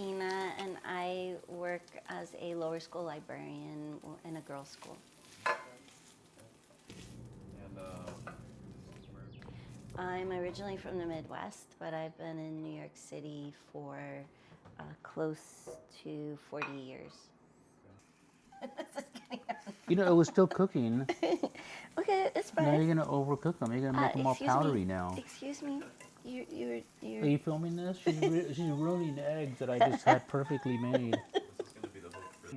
Christina, and I work as a lower school librarian in a girls' school. And I'm originally from the Midwest, but I've been in New York City for close to 40 years. You know, it was still cooking. Okay, it's fine. Now you're gonna overcook them. You're gonna make them all powdery now. Excuse me. Are You're. you filming this? She's ruining eggs that I just had perfectly made. this is going to be the hook for.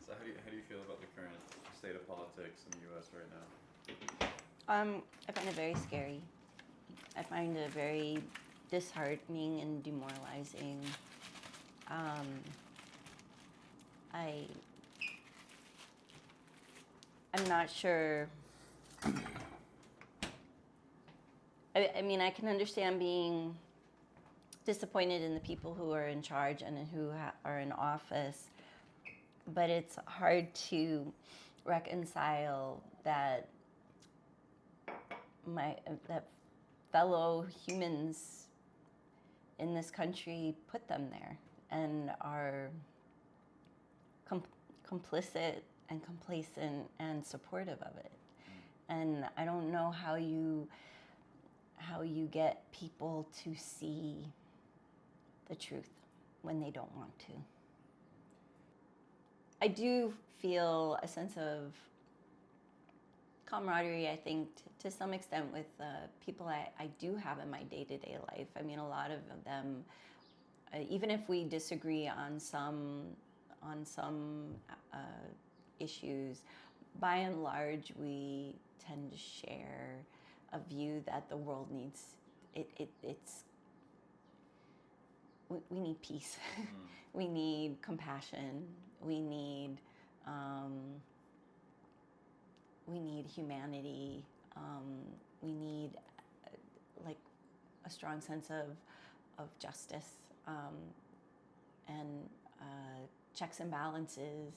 So how do you feel about the current state of politics in the U.S. right now? I find it very scary. I find it very disheartening and demoralizing. I'm not sure. I mean, I can understand being disappointed in the people who are in charge and who are in office, but it's hard to reconcile that that fellow humans in this country put them there and are complicit and complacent and supportive of it. And I don't know how you get people to see the truth when they don't want to. I do feel a sense of camaraderie, I think, to some extent with people I do have in my day-to-day life. I mean, a lot of them, even if we disagree on some issues, by and large, we tend to share a view that the world needs. We need peace. We need compassion. We need humanity. We need like a strong sense of justice and checks and balances.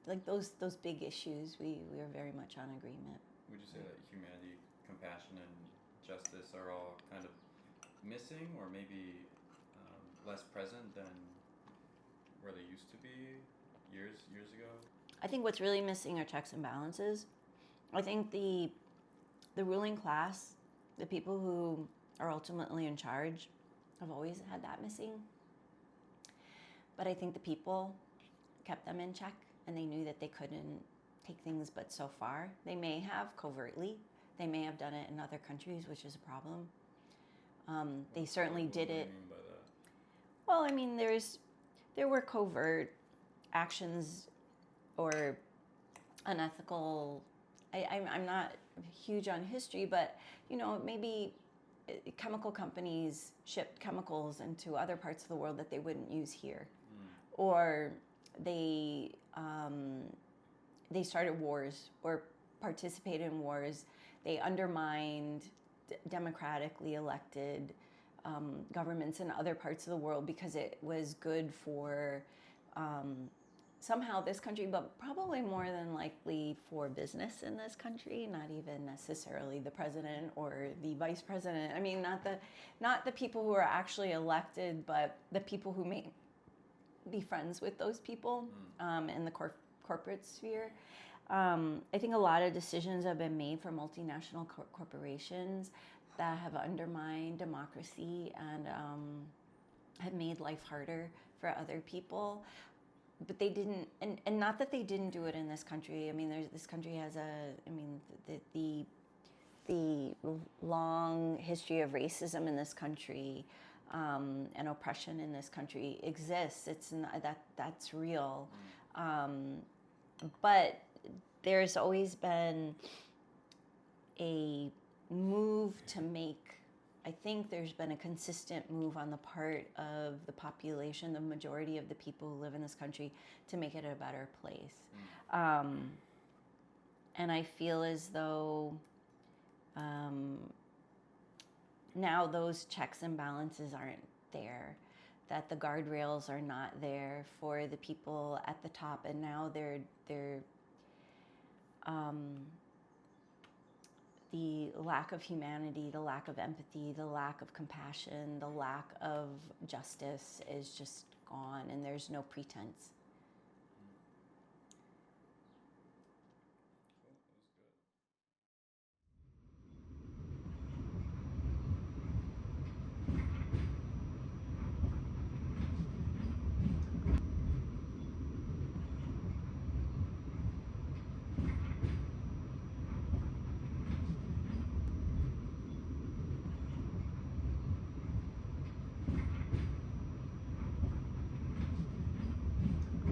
Like those big issues, we are very much on agreement. Would you say that humanity, compassion, and justice are all kind of missing, or maybe less present than where they used to be years ago? I think what's really missing are checks and balances. I think the ruling class, the people who are ultimately in charge, have always had that missing. But I think the people kept them in check, and they knew that they couldn't take things but so far. They may have covertly. They may have done it in other countries, which is a problem. They certainly did it. What do you mean by that? Well, I mean, there were covert actions or unethical. I'm not huge on history, but maybe chemical companies shipped chemicals into other parts of the world that they wouldn't use here, or they started wars or participated in wars. They undermined democratically elected governments in other parts of the world because it was good for somehow this country, but probably more than likely for business in this country, not even necessarily the president or the vice president. I mean, not the people who are actually elected, but the people who may be friends with those people in the corporate sphere. I think a lot of decisions have been made for multinational corporations that have undermined democracy and have made life harder for other people. But they didn't, and not that they didn't do it in this country. I mean, this country has the long history of racism in this country and oppression in this country exists. It's not, that's real. But there's always been a move to make, I think there's been a consistent move on the part of the population, the majority of the people who live in this country, to make it a better place. And I feel as though now those checks and balances aren't there, that the guardrails are not there for the people at the top, and now the lack of humanity, the lack of empathy, the lack of compassion, the lack of justice is just gone, and there's no pretense.